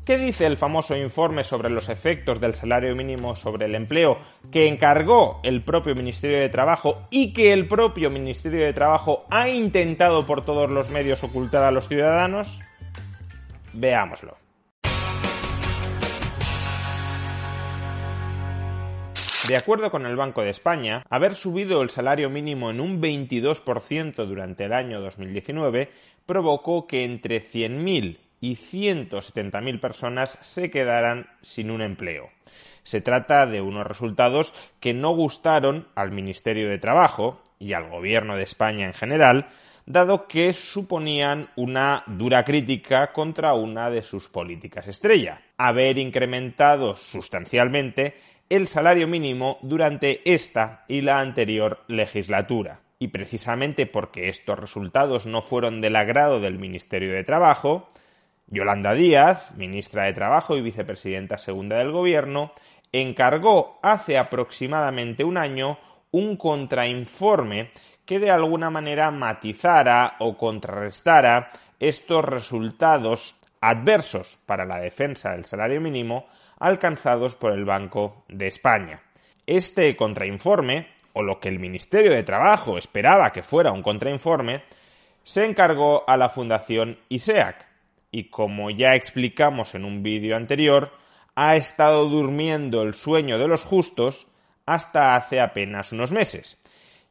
¿Qué dice el famoso informe sobre los efectos del salario mínimo sobre el empleo que encargó el propio Ministerio de Trabajo y que el propio Ministerio de Trabajo ha intentado por todos los medios ocultar a los ciudadanos? Veámoslo. De acuerdo con el Banco de España, haber subido el salario mínimo en un 22% durante el año 2019 provocó que entre 100.000 y 170.000 personas se quedaran sin un empleo. Se trata de unos resultados que no gustaron al Ministerio de Trabajo y al Gobierno de España en general, dado que suponían una dura crítica contra una de sus políticas estrella: haber incrementado sustancialmente el salario mínimo durante esta y la anterior legislatura. Y precisamente porque estos resultados no fueron del agrado del Ministerio de Trabajo, Yolanda Díaz, ministra de Trabajo y vicepresidenta segunda del Gobierno, encargó hace aproximadamente un año un contrainforme que de alguna manera matizara o contrarrestara estos resultados adversos para la defensa del salario mínimo alcanzados por el Banco de España. Este contrainforme, o lo que el Ministerio de Trabajo esperaba que fuera un contrainforme, se encargó a la Fundación ISEAC y, como ya explicamos en un vídeo anterior, ha estado durmiendo el sueño de los justos hasta hace apenas unos meses.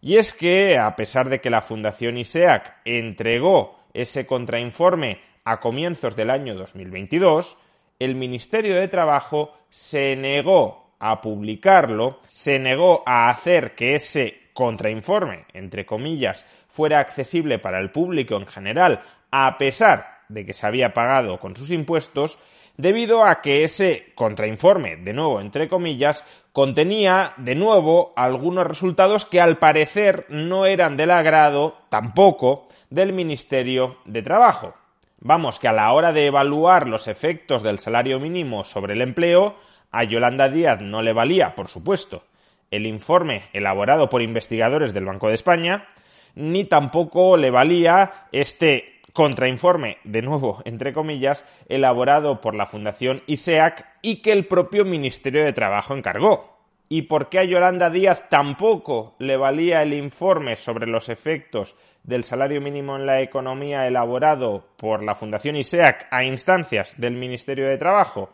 Y es que, a pesar de que la Fundación ISEAC entregó ese contrainforme a comienzos del año 2022, el Ministerio de Trabajo se negó a publicarlo, se negó a hacer que ese contrainforme, entre comillas, fuera accesible para el público en general, a pesar de que se había pagado con sus impuestos, debido a que ese contrainforme, de nuevo entre comillas, contenía de nuevo algunos resultados que al parecer no eran del agrado tampoco del Ministerio de Trabajo. Vamos, que a la hora de evaluar los efectos del salario mínimo sobre el empleo, a Yolanda Díaz no le valía, por supuesto, el informe elaborado por investigadores del Banco de España, ni tampoco le valía este contrainforme, de nuevo, entre comillas, elaborado por la Fundación ISEAC y que el propio Ministerio de Trabajo encargó. ¿Y por qué a Yolanda Díaz tampoco le valía el informe sobre los efectos del salario mínimo en la economía elaborado por la Fundación ISEAC a instancias del Ministerio de Trabajo?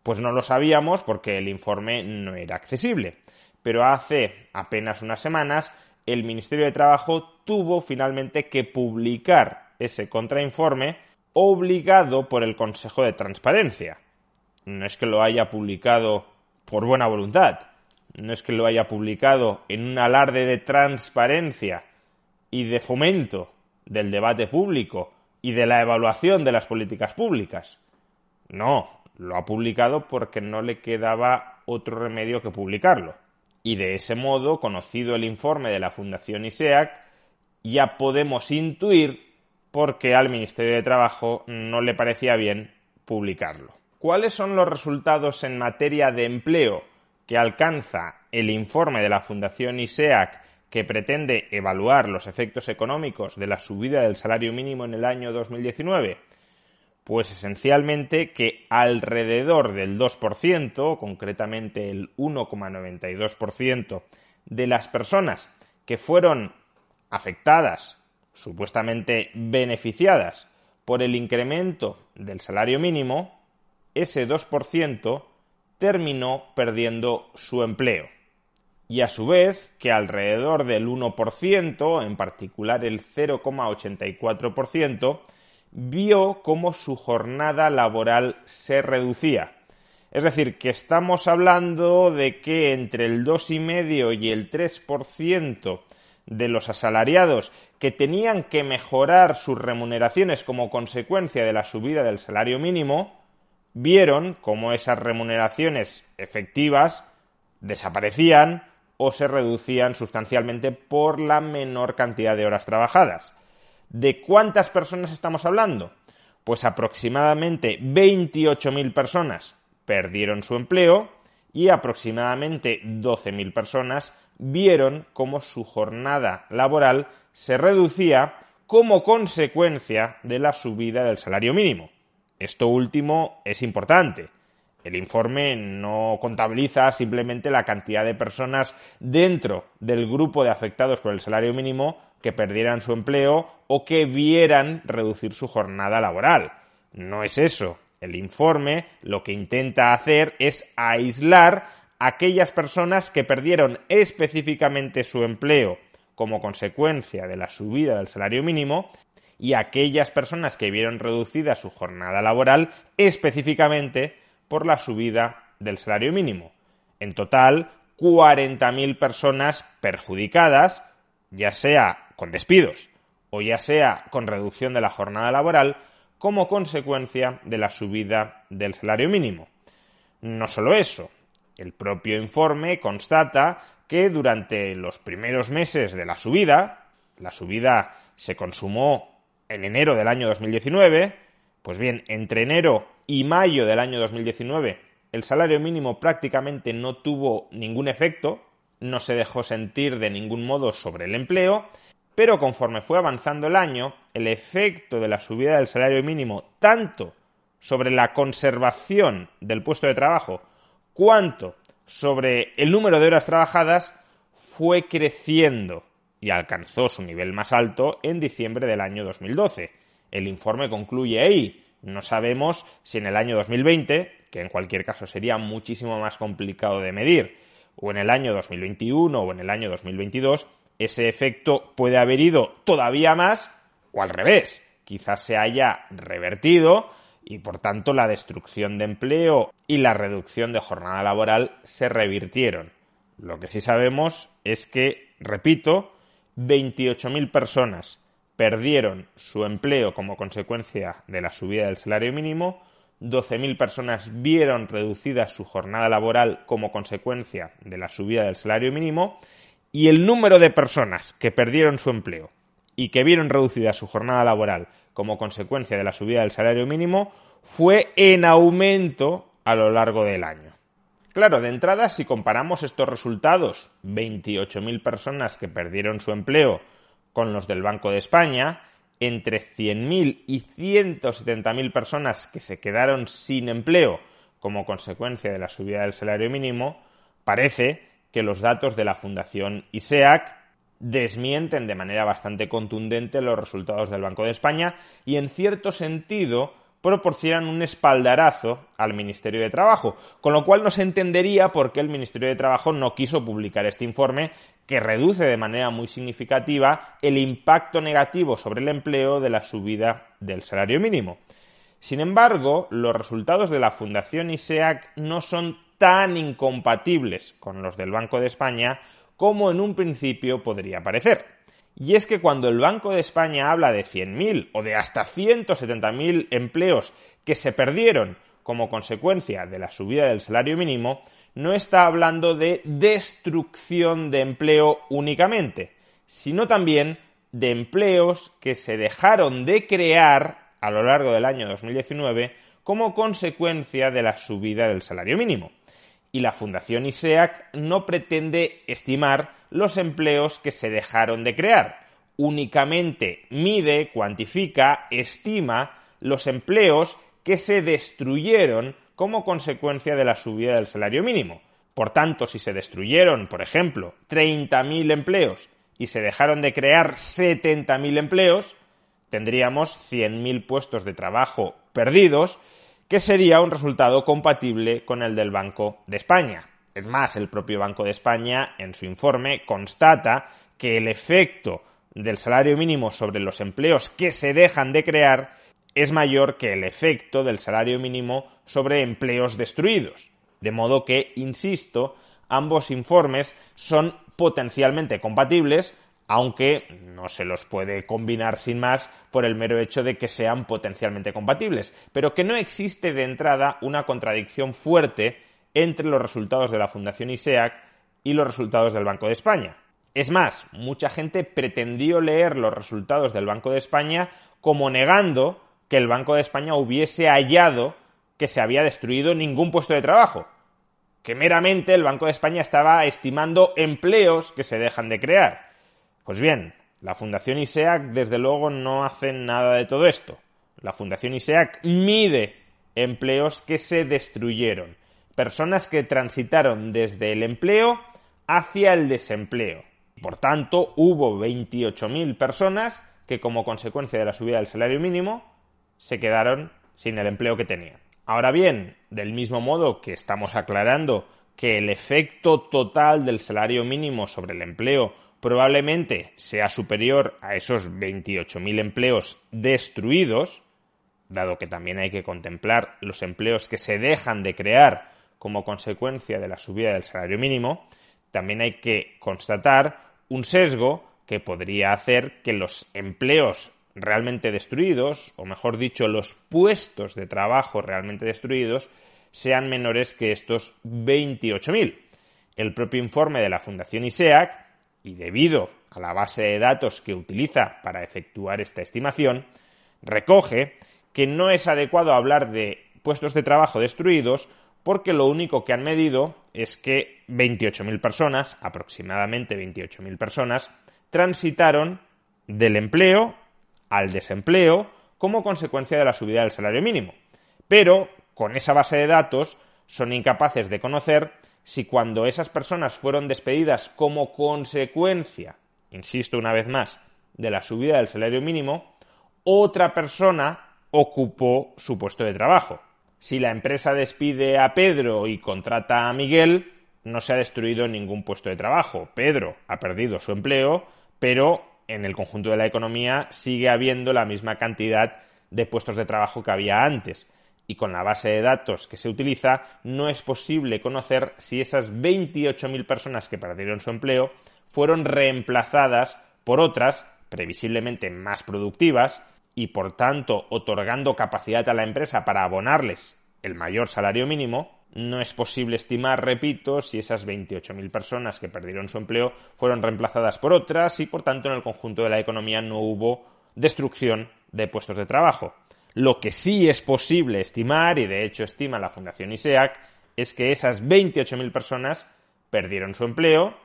Pues no lo sabíamos porque el informe no era accesible. Pero hace apenas unas semanas el Ministerio de Trabajo tuvo finalmente que publicar ese contrainforme obligado por el Consejo de Transparencia. No es que lo haya publicado por buena voluntad, no es que lo haya publicado en un alarde de transparencia y de fomento del debate público y de la evaluación de las políticas públicas. No, lo ha publicado porque no le quedaba otro remedio que publicarlo. Y de ese modo, conocido el informe de la Fundación ISEAC, ya podemos intuir por qué al Ministerio de Trabajo no le parecía bien publicarlo. ¿Cuáles son los resultados en materia de empleo que alcanza el informe de la Fundación ISEAC que pretende evaluar los efectos económicos de la subida del salario mínimo en el año 2019? Pues esencialmente que alrededor del 2%, concretamente el 1,92% de las personas que fueron afectadas, supuestamente beneficiadas por el incremento del salario mínimo, ese 2% terminó perdiendo su empleo. Y a su vez que alrededor del 1%, en particular el 0,84%, vio cómo su jornada laboral se reducía. Es decir, que estamos hablando de que entre el 2,5% y el 3% de los asalariados que tenían que mejorar sus remuneraciones como consecuencia de la subida del salario mínimo, vieron cómo esas remuneraciones efectivas desaparecían o se reducían sustancialmente por la menor cantidad de horas trabajadas. ¿De cuántas personas estamos hablando? Pues aproximadamente 28.000 personas perdieron su empleo y aproximadamente 12.000 personas vieron cómo su jornada laboral se reducía como consecuencia de la subida del salario mínimo. Esto último es importante. El informe no contabiliza simplemente la cantidad de personas dentro del grupo de afectados por el salario mínimo que perdieran su empleo o que vieran reducir su jornada laboral. No es eso. El informe lo que intenta hacer es aislar a aquellas personas que perdieron específicamente su empleo como consecuencia de la subida del salario mínimo y aquellas personas que vieron reducida su jornada laboral específicamente por la subida del salario mínimo. En total, 40.000 personas perjudicadas, ya sea con despidos o ya sea con reducción de la jornada laboral, como consecuencia de la subida del salario mínimo. No solo eso, el propio informe constata que durante los primeros meses de la subida se consumó en enero del año 2019, pues bien, entre enero y mayo del año 2019 el salario mínimo prácticamente no tuvo ningún efecto, no se dejó sentir de ningún modo sobre el empleo, pero conforme fue avanzando el año, el efecto de la subida del salario mínimo tanto sobre la conservación del puesto de trabajo cuanto sobre el número de horas trabajadas fue creciendo y alcanzó su nivel más alto en diciembre del año 2012. El informe concluye ahí. No sabemos si en el año 2020, que en cualquier caso sería muchísimo más complicado de medir, o en el año 2021 o en el año 2022, ese efecto puede haber ido todavía más o al revés. Quizás se haya revertido y por tanto la destrucción de empleo y la reducción de jornada laboral se revirtieron. Lo que sí sabemos es que, repito, 28.000 personas perdieron su empleo como consecuencia de la subida del salario mínimo, 12.000 personas vieron reducida su jornada laboral como consecuencia de la subida del salario mínimo y el número de personas que perdieron su empleo y que vieron reducida su jornada laboral como consecuencia de la subida del salario mínimo fue en aumento a lo largo del año. Claro, de entrada, si comparamos estos resultados, 28.000 personas que perdieron su empleo con los del Banco de España, entre 100.000 y 170.000 personas que se quedaron sin empleo como consecuencia de la subida del salario mínimo, parece que los datos de la Fundación ISEAC desmienten de manera bastante contundente los resultados del Banco de España y, en cierto sentido, proporcionan un espaldarazo al Ministerio de Trabajo, con lo cual no se entendería por qué el Ministerio de Trabajo no quiso publicar este informe que reduce de manera muy significativa el impacto negativo sobre el empleo de la subida del salario mínimo. Sin embargo, los resultados de la Fundación ISEAC no son tan incompatibles con los del Banco de España como en un principio podría parecer. Y es que cuando el Banco de España habla de 100.000 o de hasta 170.000 empleos que se perdieron como consecuencia de la subida del salario mínimo, no está hablando de destrucción de empleo únicamente, sino también de empleos que se dejaron de crear a lo largo del año 2019 como consecuencia de la subida del salario mínimo. Y la Fundación ISEAC no pretende estimar los empleos que se dejaron de crear. Únicamente mide, cuantifica, estima los empleos que se destruyeron como consecuencia de la subida del salario mínimo. Por tanto, si se destruyeron, por ejemplo, 30.000 empleos y se dejaron de crear 70.000 empleos, tendríamos 100.000 puestos de trabajo perdidos, que sería un resultado compatible con el del Banco de España. Es más, el propio Banco de España, en su informe, constata que el efecto del salario mínimo sobre los empleos que se dejan de crear es mayor que el efecto del salario mínimo sobre empleos destruidos. De modo que, insisto, ambos informes son potencialmente compatibles, aunque no se los puede combinar sin más por el mero hecho de que sean potencialmente compatibles, pero que no existe de entrada una contradicción fuerte entre los resultados de la Fundación ISEAC y los resultados del Banco de España. Es más, mucha gente pretendió leer los resultados del Banco de España como negando que el Banco de España hubiese hallado que se había destruido ningún puesto de trabajo, que meramente el Banco de España estaba estimando empleos que se dejan de crear. Pues bien, la Fundación ISEAC desde luego no hace nada de todo esto. La Fundación ISEAC mide empleos que se destruyeron, personas que transitaron desde el empleo hacia el desempleo. Por tanto, hubo 28.000 personas que como consecuencia de la subida del salario mínimo se quedaron sin el empleo que tenían. Ahora bien, del mismo modo que estamos aclarando que el efecto total del salario mínimo sobre el empleo probablemente sea superior a esos 28.000 empleos destruidos, dado que también hay que contemplar los empleos que se dejan de crear como consecuencia de la subida del salario mínimo, también hay que constatar un sesgo que podría hacer que los empleos realmente destruidos, o mejor dicho, los puestos de trabajo realmente destruidos, sean menores que estos 28.000. El propio informe de la Fundación ISEAC, y debido a la base de datos que utiliza para efectuar esta estimación, recoge que no es adecuado hablar de puestos de trabajo destruidos porque lo único que han medido es que 28.000 personas, aproximadamente 28.000 personas, transitaron del empleo al desempleo como consecuencia de la subida del salario mínimo. Pero, con esa base de datos, son incapaces de conocer si cuando esas personas fueron despedidas como consecuencia, insisto una vez más, de la subida del salario mínimo, otra persona ocupó su puesto de trabajo. Si la empresa despide a Pedro y contrata a Miguel, no se ha destruido ningún puesto de trabajo. Pedro ha perdido su empleo, pero en el conjunto de la economía sigue habiendo la misma cantidad de puestos de trabajo que había antes. Y con la base de datos que se utiliza, no es posible conocer si esas 28.000 personas que perdieron su empleo fueron reemplazadas por otras, previsiblemente más productivas, y por tanto otorgando capacidad a la empresa para abonarles el mayor salario mínimo. No es posible estimar, repito, si esas 28.000 personas que perdieron su empleo fueron reemplazadas por otras y por tanto en el conjunto de la economía no hubo destrucción de puestos de trabajo. Lo que sí es posible estimar, y de hecho estima la Fundación ISEAC, es que esas 28.000 personas perdieron su empleo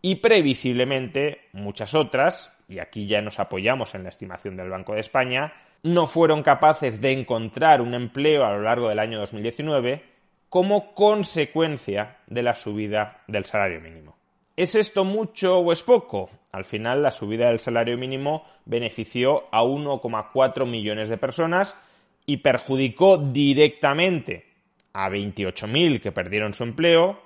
y previsiblemente muchas otras, y aquí ya nos apoyamos en la estimación del Banco de España, no fueron capaces de encontrar un empleo a lo largo del año 2019 como consecuencia de la subida del salario mínimo. ¿Es esto mucho o es poco? Al final, la subida del salario mínimo benefició a 1,4 millones de personas y perjudicó directamente a 28.000 que perdieron su empleo,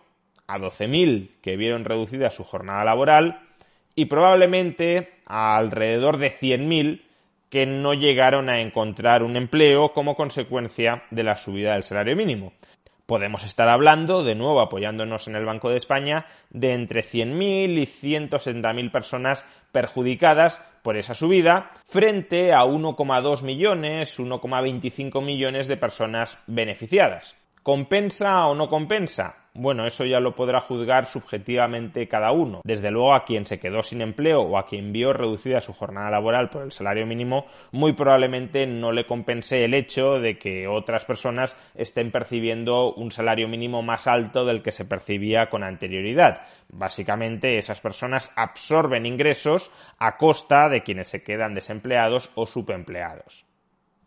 a 12.000 que vieron reducida su jornada laboral y probablemente a alrededor de 100.000 que no llegaron a encontrar un empleo como consecuencia de la subida del salario mínimo. Podemos estar hablando, de nuevo apoyándonos en el Banco de España, de entre 100.000 y 160.000 personas perjudicadas por esa subida, frente a 1,2 millones, 1,25 millones de personas beneficiadas. ¿Compensa o no compensa? Bueno, eso ya lo podrá juzgar subjetivamente cada uno. Desde luego, a quien se quedó sin empleo o a quien vio reducida su jornada laboral por el salario mínimo, muy probablemente no le compense el hecho de que otras personas estén percibiendo un salario mínimo más alto del que se percibía con anterioridad. Básicamente, esas personas absorben ingresos a costa de quienes se quedan desempleados o subempleados.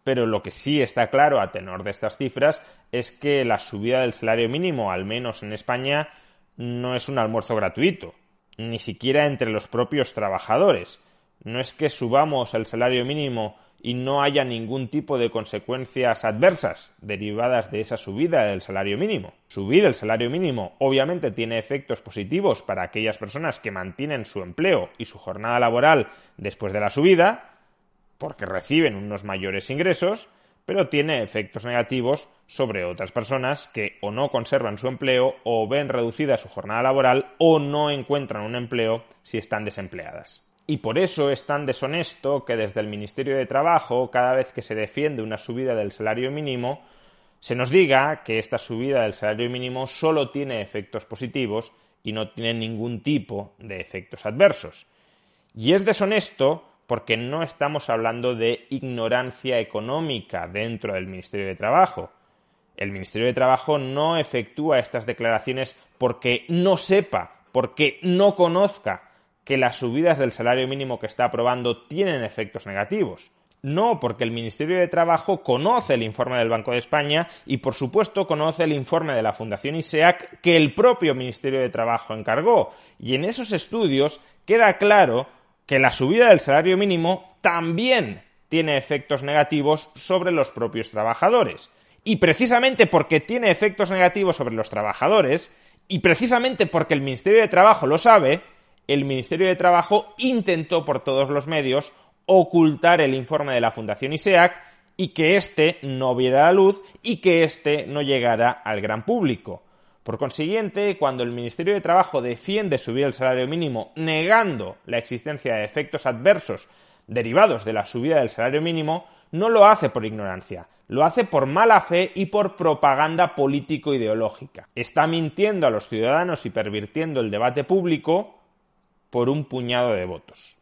Pero lo que sí está claro a tenor de estas cifras es que la subida del salario mínimo, al menos en España, no es un almuerzo gratuito, ni siquiera entre los propios trabajadores. No es que subamos el salario mínimo y no haya ningún tipo de consecuencias adversas derivadas de esa subida del salario mínimo. Subir el salario mínimo obviamente tiene efectos positivos para aquellas personas que mantienen su empleo y su jornada laboral después de la subida, porque reciben unos mayores ingresos, pero tiene efectos negativos sobre otras personas que o no conservan su empleo o ven reducida su jornada laboral o no encuentran un empleo si están desempleadas. Y por eso es tan deshonesto que desde el Ministerio de Trabajo, cada vez que se defiende una subida del salario mínimo, se nos diga que esta subida del salario mínimo solo tiene efectos positivos y no tiene ningún tipo de efectos adversos. Y es deshonesto porque no estamos hablando de ignorancia económica dentro del Ministerio de Trabajo. El Ministerio de Trabajo no efectúa estas declaraciones porque no sepa, porque no conozca que las subidas del salario mínimo que está aprobando tienen efectos negativos. No, porque el Ministerio de Trabajo conoce el informe del Banco de España y, por supuesto, conoce el informe de la Fundación ISEAC que el propio Ministerio de Trabajo encargó. Y en esos estudios queda claro que la subida del salario mínimo también tiene efectos negativos sobre los propios trabajadores. Y precisamente porque tiene efectos negativos sobre los trabajadores, y precisamente porque el Ministerio de Trabajo lo sabe, el Ministerio de Trabajo intentó por todos los medios ocultar el informe de la Fundación ISEAC y que éste no viera la luz y que éste no llegara al gran público. Por consiguiente, cuando el Ministerio de Trabajo defiende subir el salario mínimo negando la existencia de efectos adversos derivados de la subida del salario mínimo, no lo hace por ignorancia, lo hace por mala fe y por propaganda político-ideológica. Está mintiendo a los ciudadanos y pervirtiendo el debate público por un puñado de votos.